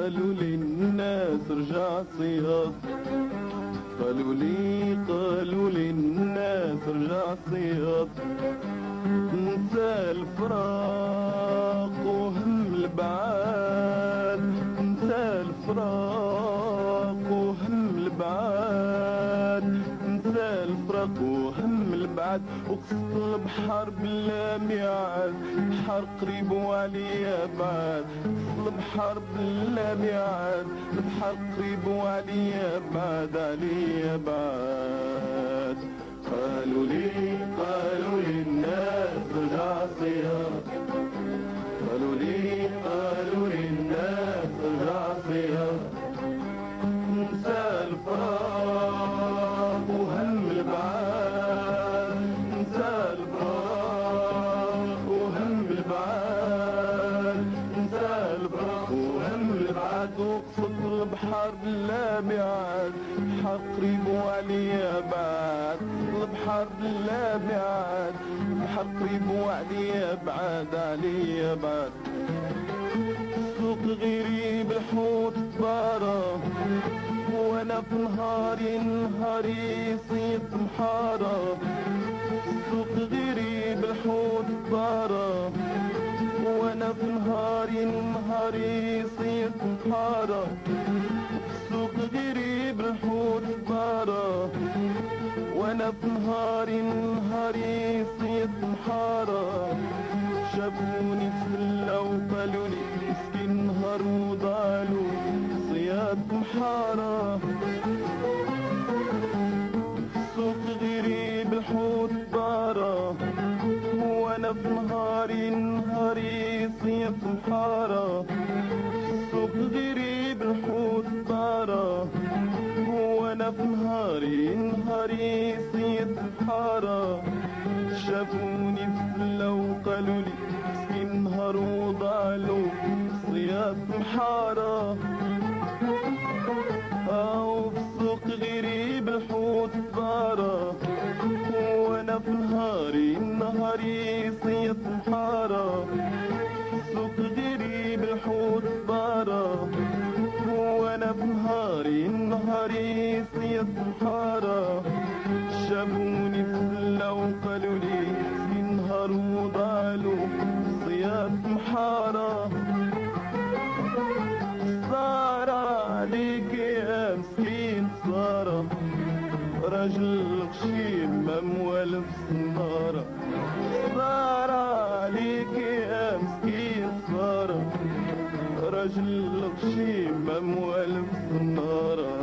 قالوا لي الناس رجع صياد، قالوا لي الناس رجع صياد، نسى الفراق وهم البعاد، نسى الفراق وهم البعاد، نسى الفراق وهم البعاد، وقصة البحر بلا ميعاد، البحر قريب وعليا بعاد، البحر بلا ميعاد، البحر قريب وعليا بعاد، عليا بعاد. قالوا لي الناس رجع صياد، قالوا لي الناس رجع صياد، نسى الفراق وهم البعاد، نسى الفراق وهم البعاد، نسى الفراق وهم البعاد، وقصة البحر بلا ميعاد، البحر قريب وعليا بعاد، البحر بلا ميعاد، البحر قريب وعليا بعاد، عليا بعاد. سوق غريب الحوت بارة، وانا في نهاري صيد محارة، سوق غريب الحوت بارة، وانا في نهاري صيد محارة، سوق غريب الحوت بارة، وانا في نهاري صيد محارة، شافوني فلة وقالوا لي مسكين نهار وضالو صياد محارة، سوق غريب الحوت بارة، وانا في نهاري صيد محارة، سوق غريب الحوت بارة، وانا في نهاري صيد محارة، شافوني فلة وقالوا لي مسكين نهار وضالو صياد محارة، وفي سوق غريب الحوت بارة، وانا في نهاري صيد محارة، سوق غريب الحوت بارة، وانا في نهاري صيد محارة، شافوني فلة وقالوا لي مسكين نهار وضالو صياد محارة، صارة عليك يا مسكين صارة، راجل غشيم مموال بصنارة، صارة عليك يا مسكين صارة، راجل غشيم مموال بصنارة.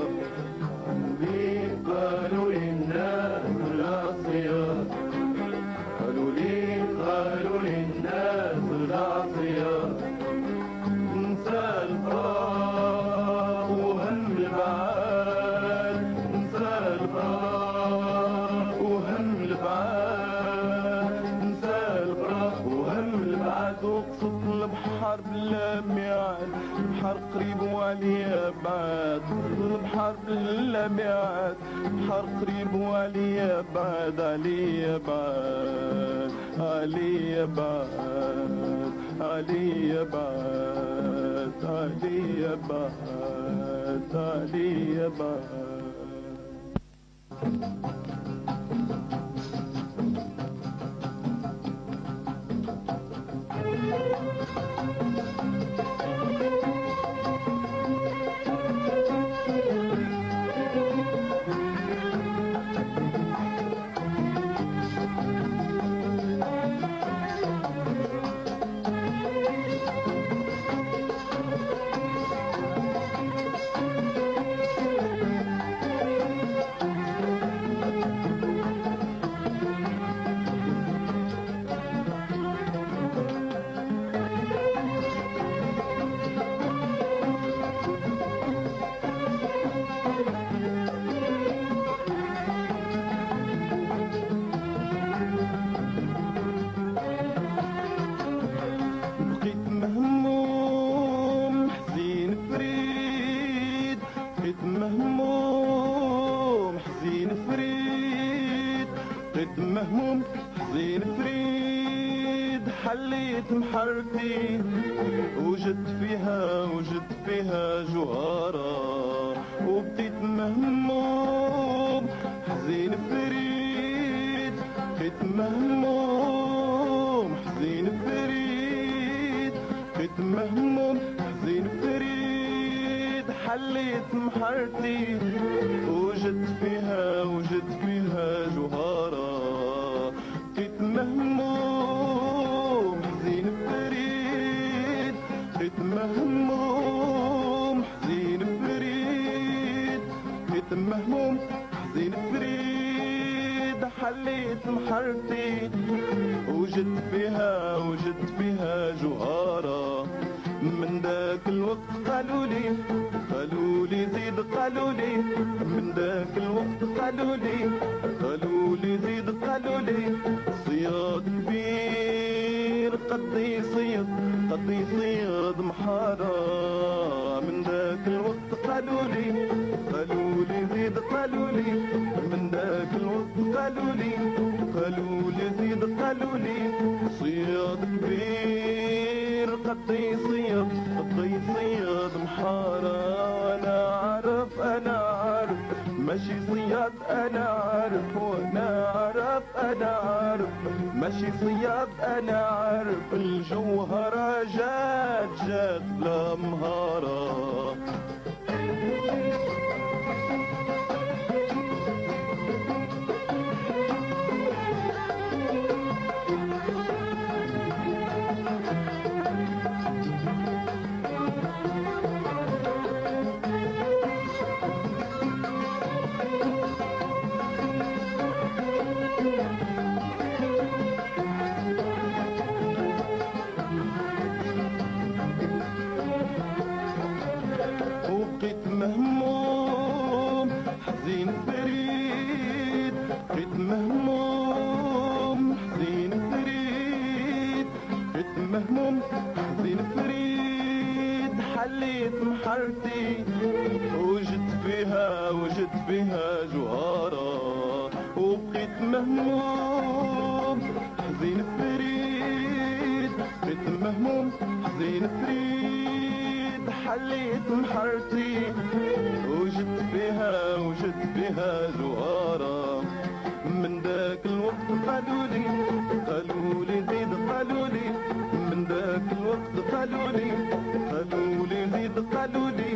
قالوا لي الناس رجع صياد، قالوا لي الناس رجع صياد، نسى الفراق وهم البعاد، نسى الفراق وهم البعاد، نسى الفراق وهم البعاد، وقصة البحر بلا ميعاد، البحر قريب وعليا بعاد، البحر بلا ميعاد، البحر قريب وعليا بعاد، عليا بعاد، عليا بعاد، عليا بعاد، عليا بعاد، عليا بعاد. حليت محرتي وجدت فيها جوهرة وبديت مهموم حزين فريد بقيت مهموم حزين فريد بقيت مهموم حزين فريد حليت محرتي وجدت فيها جوهرة بقيت مهموم حزين فريد بقيت مهموم حزين فريد بقيت مهموم حزين فريد حليت محرتي وجدت فيها جوهرة من ذاك الوقت قالوا لي زيد قالوا لي من ذاك الوقت قالوا لي زيد قالوا لي صياد كبير قد يصيد محارة من ذاك الوقت قالوا لي زيد قالوا لي من ذاك الوقت قالوا لي زيد قالوا لي صياد كبير قد يصيد محارة أنا عارف ماشي صياد أنا عارف وأنا عارف ماشي صياد أنا عارف الجوهرة جات بلا مهارة وبقيت مهموم حزين فريد بقيت مهموم حزين فريد بقيت مهموم حزين فريد حليت محرتي وجدت فيها جوهرة وبقيت مهموم حزين فريد بقيت مهموم حزين فريد حليت محرتي وجدت فيها جوهرة من ذاك الوقت قالوا لي زيد قالوا لي من ذاك الوقت قالوا لي زيد قالوا لي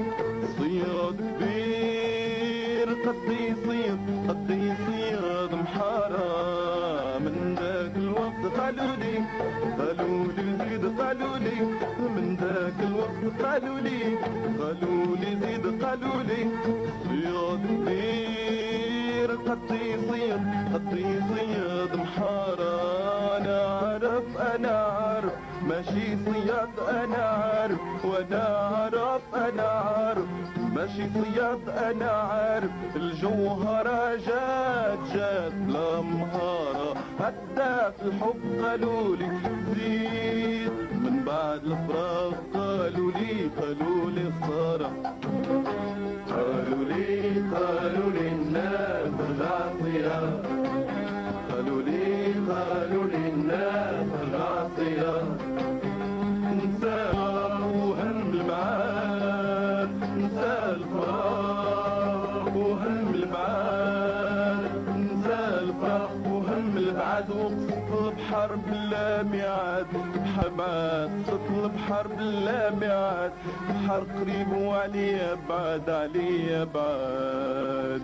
صياد كبير قد يصيد محارة من ذاك الوقت قالوا لي زيد قالوا لي من ذاك الوقت قالوا لي زيد قالوا لي صياد كبير قد يصيد محارة أنا عارف ماشي صياد أنا عارف وأنا عارف ماشي صياد أنا عارف الجوهرة جات لا مهارة هداك الحب قالوا لي زيد من بعد الفراق قالوا لي خسارة قالوا لي الناس العصية قالوا لي الناس العصية انسى وهم المعاد انسى الفراق وهم المعاد انسى الفراق وهم البعاد وقصة البحر بلا ميعاد تطلب حرب لا ميعاد بحر قريب وعليا بعد عليا بعد